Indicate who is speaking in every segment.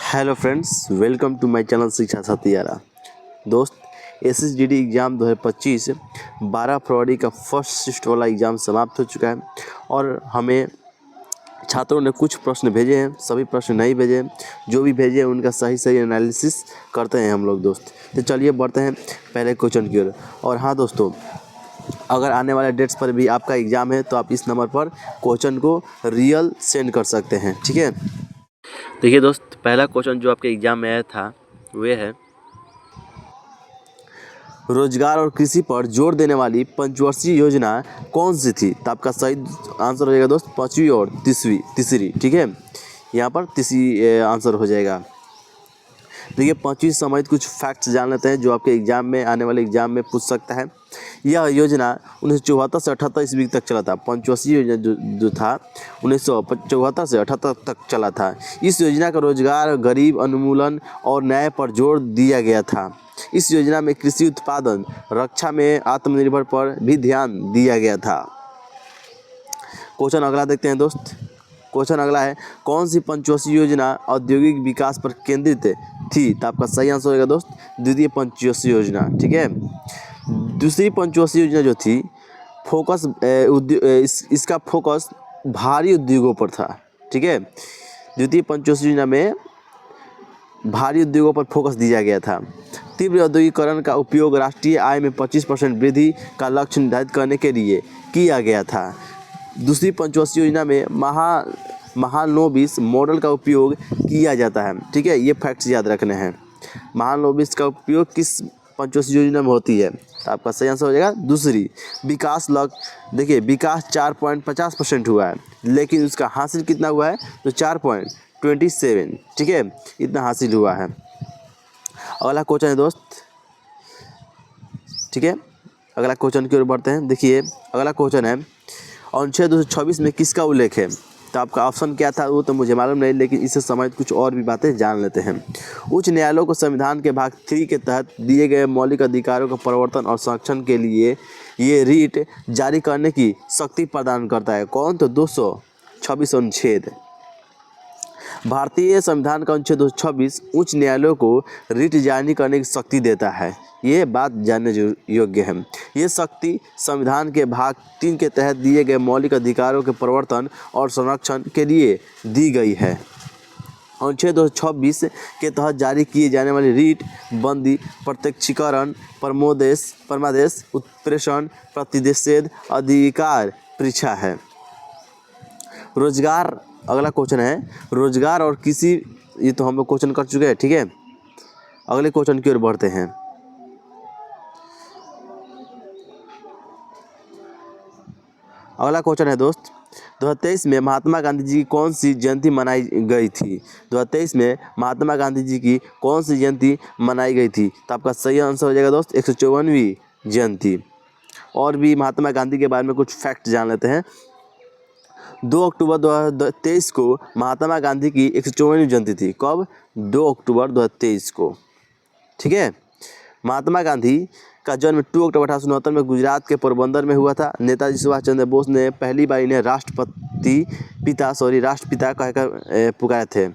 Speaker 1: Hello friends, welcome to my channel Shiksha Satiyara. दोस्त, SSDD exam 2025 12 फरवरी का first shift वाला exam समाप्त हो चुका है और हमें छात्रों ने कुछ प्रश्न भेजे हैं, सभी प्रश्न नहीं भेजे हैं। जो भी भेजे हैं उनका सही एनालिसिस करते हैं हम लोग दोस्त। तो चलिए बढ़ते हैं पहले क्वेश्चन की ओर। और हाँ दोस्तों, अगर आने वाले डेट्स पर भी आपका एग्ज़ाम है तो आप इस नंबर पर क्वेश्चन को रियल सेंड कर सकते हैं, ठीक है। देखिए दोस्त, पहला क्वेश्चन जो आपके एग्जाम में आया था वह है, रोजगार और कृषि पर जोर देने वाली पंचवर्षीय योजना कौन सी थी। तो आपका सही आंसर हो जाएगा दोस्त पांचवी और तीसरी, ठीक है। यहाँ पर तीसरी आंसर हो जाएगा। देखिए, पांचवी संबंधित कुछ फैक्ट्स जान लेते हैं जो आपके एग्जाम में, आने वाले एग्जाम में पूछ सकता है। यह योजना 1974 से 78 ईस्वी तक चला था। पंचवर्षीय योजना जो था 1974 से 78 तक चला था। इस योजना का रोजगार, गरीब उन्मूलन और न्याय पर जोर दिया गया था। इस योजना में कृषि उत्पादन, रक्षा में आत्मनिर्भर पर भी ध्यान दिया गया था। क्वेश्चन अगला देखते हैं दोस्त। क्वेश्चन अगला है, कौन सी पंचवर्षीय योजना औद्योगिक विकास पर केंद्रित थी। तो आपका सही आंसर होगा दोस्त द्वितीय पंचवर्षीय योजना, ठीक है। दूसरी पंचवर्षीय योजना जो थी, फोकस इसका फोकस भारी उद्योगों पर था, ठीक है। द्वितीय पंचवर्षीय योजना में भारी उद्योगों पर फोकस दिया गया था। तीव्र औद्योगिकरण का उपयोग राष्ट्रीय आय में 25% वृद्धि का लक्ष्य निर्धारित करने के लिए किया गया था। दूसरी पंचवर्षीय योजना में महालनोबिस मॉडल का उपयोग किया जाता है, ठीक है। ये फैक्ट्स याद रखने हैं। महालनोबिस का उपयोग किस पंचवर्षीय योजना में होती है। तो आपका सही आंसर हो जाएगा दूसरी। देखिए, विकास 4.50% हुआ है, लेकिन उसका हासिल कितना हुआ है तो 4.27, ठीक है, इतना हासिल हुआ है। अगला क्वेश्चन है दोस्त, ठीक है। अगला क्वेश्चन की ओर बढ़ते हैं। देखिए, अगला क्वेश्चन है, अनुच्छेद 226 में किसका उल्लेख है। तो आपका ऑप्शन क्या था वो तो मुझे मालूम नहीं, लेकिन इससे संबंधित कुछ और भी बातें जान लेते हैं। उच्च न्यायालयों को संविधान के भाग 3 के तहत दिए गए मौलिक अधिकारों का प्रवर्तन और संरक्षण के लिए ये रीट जारी करने की शक्ति प्रदान करता है। कौन? तो 226 अनुच्छेद। भारतीय संविधान का अनुच्छेद 226 उच्च न्यायालयों को रीट जारी करने की शक्ति देता है। ये बात जानने योग्य है। ये शक्ति संविधान के भाग 3 के तहत दिए गए मौलिक अधिकारों के प्रवर्तन और संरक्षण के लिए दी गई है। अनुच्छेद 226 के तहत जारी किए जाने वाली रीट बंदी, प्रत्यक्षीकरण, परमादेश, उत्प्रेषण, प्रतिषेध, अधिकार परीक्षा है। रोजगार, अगला क्वेश्चन है, रोजगार और कृषि, ये तो हम लोग क्वेश्चन कर चुके हैं, ठीक है। अगले क्वेश्चन की ओर बढ़ते हैं। अगला क्वेश्चन है दोस्त, 2023 में महात्मा गांधी जी की कौन सी जयंती मनाई गई थी। 2023 में महात्मा गांधी जी की कौन सी जयंती मनाई गई थी। तो आपका सही आंसर हो जाएगा दोस्त 154वीं जयंती। और भी महात्मा गांधी के बारे में कुछ फैक्ट जान लेते हैं। 2 अक्टूबर 2023 को महात्मा गांधी की 154वीं जयंती थी। कब? 2 अक्टूबर 2023 को, ठीक है। महात्मा गांधी का जन्म 2 अक्टूबर 1869 में गुजरात के पोरबंदर में हुआ था। नेताजी सुभाष चंद्र बोस ने पहली बार इन्हें राष्ट्रपिता कहकर पुकारे थे,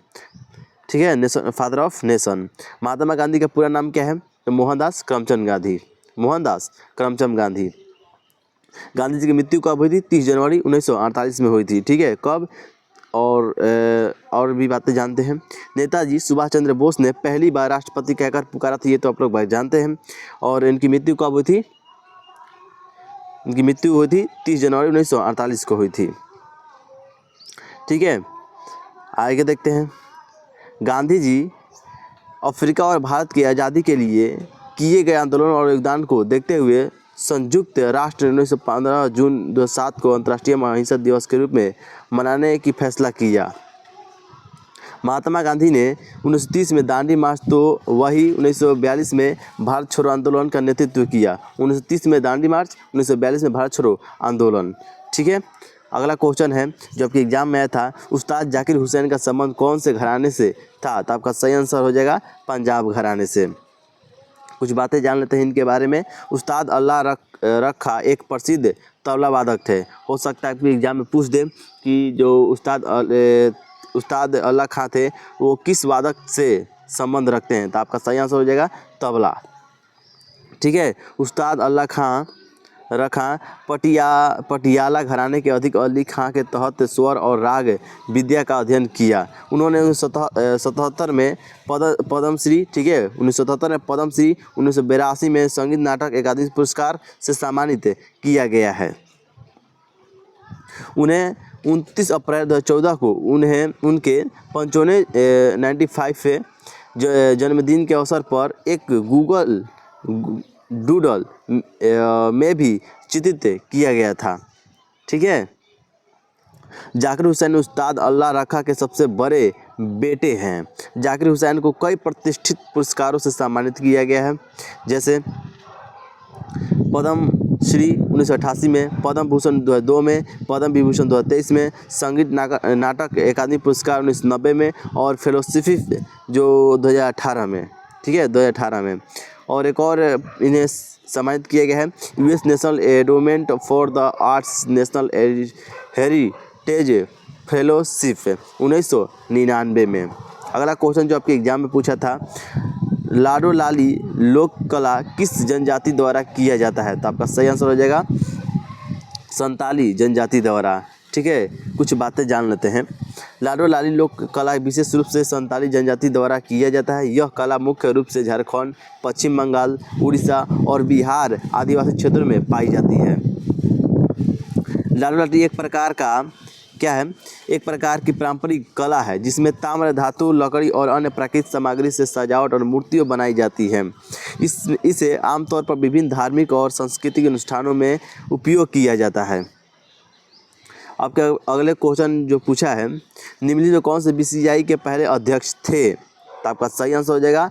Speaker 1: ठीक है, father of nation. Mahatma Gandhi का पूरा नाम क्या है? तो मोहनदास करमचंद गांधी। गांधी जी की मृत्यु कब हुई थी? 30 जनवरी 1948 में हुई थी, ठीक है। कब? और भी बातें जानते हैं। नेताजी सुभाष चंद्र बोस ने पहली बार राष्ट्रपति कहकर पुकारा था, ये तो आप लोग भाई जानते हैं। और इनकी मृत्यु कब हुई थी? इनकी मृत्यु हुई थी 30 जनवरी 1948 को हुई थी, ठीक है। आगे देखते हैं। गांधी जी अफ्रीका और भारत की आज़ादी के लिए किए गए आंदोलन और योगदान को देखते हुए संयुक्त राष्ट्र 1915 जून 2007 को अंतर्राष्ट्रीय अहिंसा दिवस के रूप में मनाने की फैसला किया। महात्मा गांधी ने 1930 में दांडी मार्च, तो वही 1942 में भारत छोड़ो आंदोलन का नेतृत्व किया। 1930 में दांडी मार्च, 1942 में भारत छोड़ो आंदोलन, ठीक है। अगला क्वेश्चन है जो आपके एग्जाम में आया था, उस्ताद जाकिर हुसैन का संबंध कौन से घराने से था। तो आपका सही आंसर हो जाएगा पंजाब घराने से। कुछ बातें जान लेते हैं इनके बारे में। उस्ताद अल्लाह रखा एक प्रसिद्ध तबला वादक थे। हो सकता है कि एग्जाम में पूछ दे कि जो उस्ताद उस्ताद अल्लाह खां थे वो किस वादक से संबंध रखते हैं? तो आपका सही आंसर हो जाएगा तबला। ठीक है, उस्ताद अल्लाह खां रखा पटियाला घराने के अधिक अली खां के तहत स्वर और राग विद्या का अध्ययन किया। उन्होंने 1977 में पद्मश्री, ठीक है, 1977 में पद्मश्री, 1982 में संगीत नाटक अकादमी पुरस्कार से सम्मानित किया गया है। उन्हें 29 अप्रैल 2014 को उन्हें उनके 95 जन्मदिन के अवसर पर एक गूगल डूडल में भी चित्रित किया गया था। ठीक है, जाकिर हुसैन उस्ताद अल्लाह रखा के सबसे बड़े बेटे हैं। जाकिर हुसैन को कई प्रतिष्ठित पुरस्कारों से सम्मानित किया गया है, जैसे पद्म श्री 1988 में, पद्म भूषण 2002 में, पद्म विभूषण 2023 में, संगीत नाटक अकादमी पुरस्कार 1990 में और फेलोशिप जो 2018 में, ठीक है, 2018 में। और एक और इन्हें सम्मानित किया गया है US national endowment for the arts national heritage fellowship 1999 में। अगला क्वेश्चन जो आपके एग्जाम में पूछा था, लाडो लाली लोक कला किस जनजाति द्वारा किया जाता है? तो आपका सही आंसर हो जाएगा संताली जनजाति द्वारा। ठीक है, कुछ बातें जान लेते हैं। लाडो लाली लोक कला विशेष रूप से संताली जनजाति द्वारा किया जाता है। यह कला मुख्य रूप से झारखंड, पश्चिम बंगाल, उड़ीसा और बिहार आदिवासी क्षेत्रों में पाई जाती है। लाडो लाली एक प्रकार का क्या है? एक प्रकार की पारंपरिक कला है जिसमें ताम्र धातु, लकड़ी और अन्य प्राकृतिक सामग्री से सजावट और मूर्तियाँ बनाई जाती हैं। इसे आमतौर पर विभिन्न धार्मिक और सांस्कृतिक अनुष्ठानों में उपयोग किया जाता है। आपके अगले क्वेश्चन जो पूछा है, निम्नलिखित में कौन से बीसीसीआई के पहले अध्यक्ष थे? तो आपका सही आंसर हो जाएगा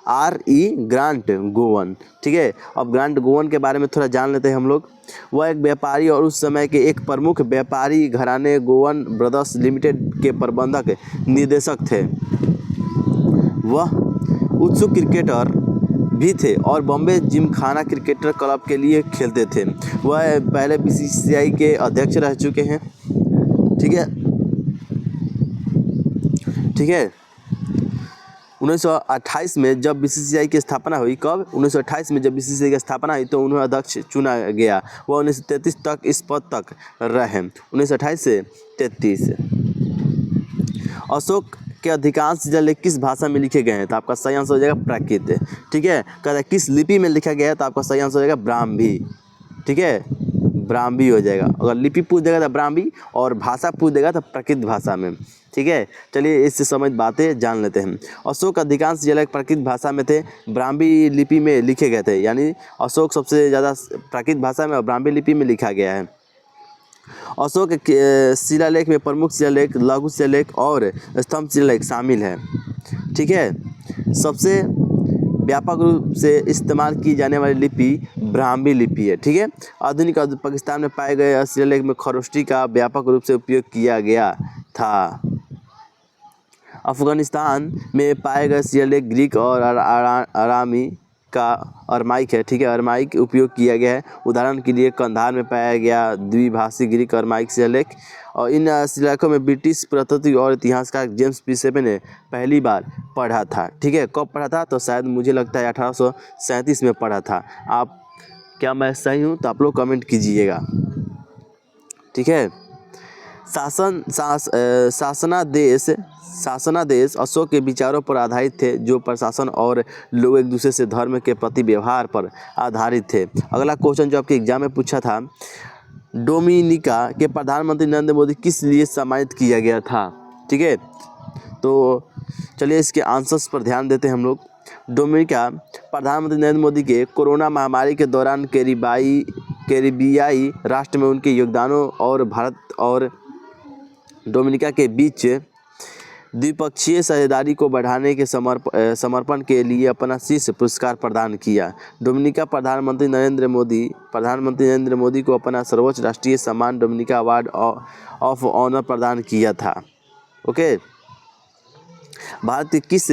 Speaker 1: आर.ई. ग्रांट गोवन। ठीक है, अब ग्रांट गोवन के बारे में थोड़ा जान लेते हैं हम लोग। वह एक व्यापारी और उस समय के एक प्रमुख व्यापारी घराने गोवन ब्रदर्स लिमिटेड के प्रबंधक निर्देशक थे। वह उत्सुक क्रिकेटर भी थे और बॉम्बे जिमखाना क्रिकेटर क्लब के लिए खेलते थे। वह पहले बीसीसीआई के अध्यक्ष रह चुके हैं। ठीक है, ठीक है। 1928 में जब बीसीसीआई की स्थापना हुई, कब? 1928 में जब बीसीसीआई की स्थापना हुई तो उन्हें अध्यक्ष चुना गया। वह 1933 तक इस पद तक रहे, 1928 से 33। अशोक के अधिकांश शिलालेख किस भाषा में लिखे गए हैं? तो आपका सही आंसर हो जाएगा प्राकृत। ठीक है, कहता है किस लिपि में लिखा गया है? तो आपका सही आंसर हो जाएगा ब्राह्मी। ठीक है, ब्राह्मी हो जाएगा। अगर लिपि पूछ देगा तो ब्राह्मी और भाषा पूछ देगा तो प्राकृत भाषा में। ठीक है, चलिए इससे समझ बातें जान लेते हैं। अशोक अधिकांश शिलालेख प्राकृत भाषा में थे, ब्राह्मी लिपि में लिखे गए थे। यानी अशोक सबसे ज़्यादा प्राकृत भाषा में और ब्राह्मी लिपि में लिखा गया है। अशोक के शिलालेख में प्रमुख शिलालेख, लघु शिलालेख और स्तंभ शिलालेख शामिल है। ठीक है, सबसे व्यापक रूप से इस्तेमाल की जाने वाली लिपि ब्राह्मी लिपि है। ठीक है, आधुनिक पाकिस्तान में पाए गए शिलालेख में खरोष्टी का व्यापक रूप से उपयोग किया गया था। अफगानिस्तान में पाए गए शिलालेख ग्रीक और अरामी का अरमाइक है। ठीक है, अरमाइक उपयोग किया गया है। उदाहरण के लिए कंधार में पाया गया द्विभाषी ग्रीक अरमाइक शिलालेख। और इन शिलालेखों में ब्रिटिश पुरातत्व और इतिहासकार जेम्स पी ने पहली बार पढ़ा था। ठीक है, कब पढ़ा था? तो शायद मुझे लगता है 1837 में पढ़ा था। आप क्या मैं सही हूँ? तो आप लोग कमेंट कीजिएगा। ठीक है, शासनादेश अशोक के विचारों पर आधारित थे, जो प्रशासन और लोग एक दूसरे से धर्म के प्रति व्यवहार पर आधारित थे। अगला क्वेश्चन जो आपके एग्जाम में पूछा था, डोमिनिका के प्रधानमंत्री नरेंद्र मोदी किस लिए सम्मानित किया गया था? ठीक है, तो चलिए इसके आंसर्स पर ध्यान देते हैं हम लोग। डोमिनिका प्रधानमंत्री नरेंद्र मोदी के कोरोना महामारी के दौरान कैरिबियाई राष्ट्र में उनके योगदानों और भारत और डोमिनिका के बीच द्विपक्षीय साझेदारी को बढ़ाने के समर्पण के लिए अपना शीर्ष पुरस्कार प्रदान किया। डोमिनिका प्रधानमंत्री नरेंद्र मोदी को अपना सर्वोच्च राष्ट्रीय सम्मान डोमिनिका अवार्ड ऑफ ऑनर प्रदान किया था। ओके, भारत के किस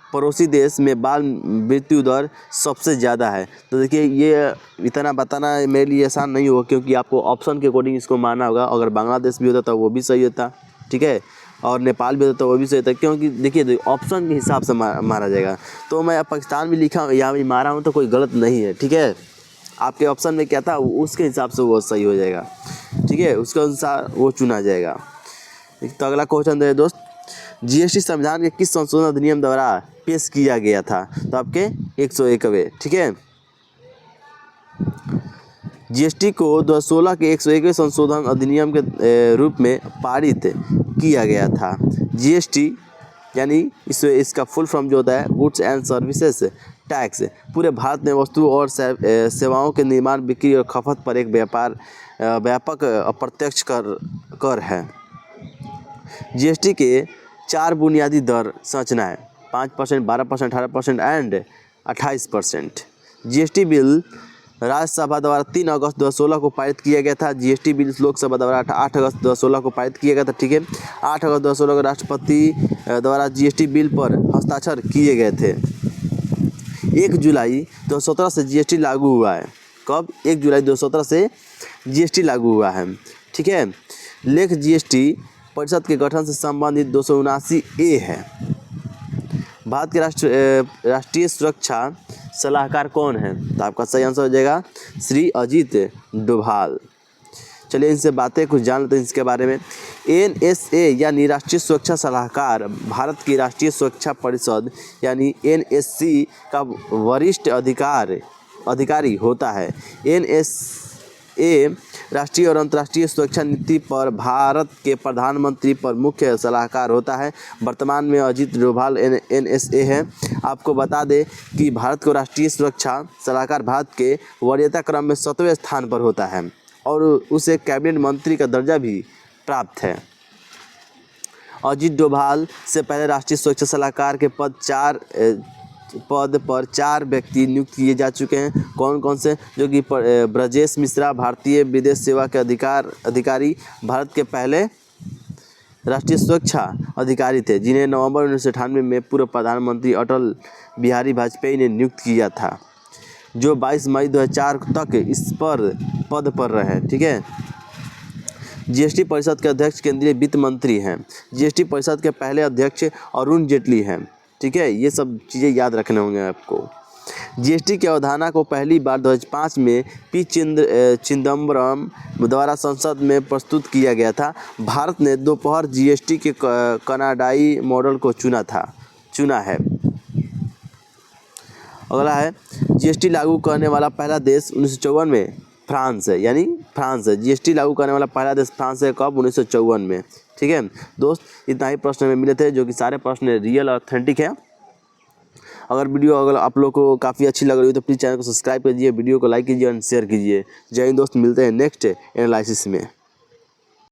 Speaker 1: पड़ोसी देश में बाल मृत्यु दर सबसे ज़्यादा है? तो देखिए, ये इतना बताना मेरे लिए आसान नहीं होगा, क्योंकि आपको ऑप्शन के अकॉर्डिंग इसको मानना होगा। अगर बांग्लादेश भी होता तो वो भी सही होता। ठीक है, और नेपाल भी तो वो भी सही था, क्योंकि देखिए ऑप्शन के हिसाब से मारा जाएगा। तो मैं पाकिस्तान भी लिखा यहाँ भी मारा हूँ तो कोई गलत नहीं है, ठीक है। आपके ऑप्शन में क्या था उसके हिसाब से वो सही हो जाएगा, ठीक है, उसके अनुसार वो चुना जाएगा। तो अगला क्वेश्चन है दोस्त, जीएसटी संविधान के किस संशोधन अधिनियम द्वारा पेश किया गया था? तो आपके 101वें, ठीक है। जीएसटी को 2016 के 101वें संशोधन अधिनियम के रूप में पारित किया गया था। जीएसटी यानी इसका फुल फॉर्म जो होता है गुड्स एंड सर्विसेज टैक्स, पूरे भारत में वस्तु और सेवाओं के निर्माण, बिक्री और खपत पर एक व्यापक अप्रत्यक्ष कर है। जीएसटी के 4 बुनियादी दर संरचना है, 5%, 12%, 18% एंड 28%। जीएसटी बिल राज्यसभा द्वारा 3 अगस्त 2016 को पारित किया गया था। जीएसटी बिल लोकसभा द्वारा 8 अगस्त 2016 को पारित किया गया था, ठीक है। 8 अगस्त 2016 को राष्ट्रपति द्वारा जीएसटी बिल पर हस्ताक्षर किए गए थे। 1 जुलाई 2017 से जीएसटी लागू हुआ है। कब? 1 जुलाई 2017 से जीएसटी लागू हुआ है, ठीक है। लेख जीएसटी परिषद के गठन से संबंधित 279A है। भारत के राष्ट्रीय सुरक्षा सलाहकार कौन है? तो आपका सही आंसर हो जाएगा श्री अजीत डोभाल। चलिए इनसे बातें कुछ जान लेते हैं इसके बारे में। एनएसए यानी राष्ट्रीय सुरक्षा सलाहकार भारत की राष्ट्रीय सुरक्षा परिषद यानी एनएससी का वरिष्ठ अधिकारी होता है। एनएसए राष्ट्रीय और अंतर्राष्ट्रीय सुरक्षा नीति पर भारत के प्रधानमंत्री पर मुख्य सलाहकार होता है। वर्तमान में अजीत डोभाल एनएसए है। आपको बता दें कि भारत को राष्ट्रीय सुरक्षा सलाहकार भारत के वरीयता क्रम में 7वें स्थान पर होता है और उसे कैबिनेट मंत्री का दर्जा भी प्राप्त है। अजीत डोभाल से पहले राष्ट्रीय सुरक्षा सलाहकार के पद पर 4 व्यक्ति नियुक्त किए जा चुके हैं। कौन कौन से? जो कि ब्रजेश मिश्रा भारतीय विदेश सेवा के अधिकारी भारत के पहले राष्ट्रीय सुरक्षा अधिकारी थे, जिन्हें नवंबर 1998 में पूर्व प्रधानमंत्री अटल बिहारी वाजपेयी ने नियुक्त किया था, जो 22 मई 2004 तक इस पद पर रहे, ठीक है। जीएसटी परिषद के अध्यक्ष केंद्रीय वित्त मंत्री हैं। जीएसटी परिषद के पहले अध्यक्ष अरुण जेटली हैं, ठीक है। ये सब चीज़ें याद रखने होंगे आपको। जीएसटी की अवधारणा को पहली बार 2005 में पी चिदम्बरम द्वारा संसद में प्रस्तुत किया गया था। भारत ने दोपहर जीएसटी के कनाडाई मॉडल को चुना है। अगला है जीएसटी लागू करने वाला पहला देश 1954 में फ्रांस है, यानी फ्रांस है। जीएसटी लागू करने वाला पहला देश फ्रांस है। कब? 1954 में, ठीक है दोस्त। इतना ही प्रश्न में मिले थे, जो कि सारे प्रश्न रियल और ऑथेंटिक है। अगर आप लोग को काफ़ी अच्छी लग रही हो तो प्लीज़ चैनल को सब्सक्राइब कीजिए, वीडियो को लाइक कीजिए और शेयर कीजिए। जय हिंद दोस्त, मिलते हैं नेक्स्ट एनालिसिस में।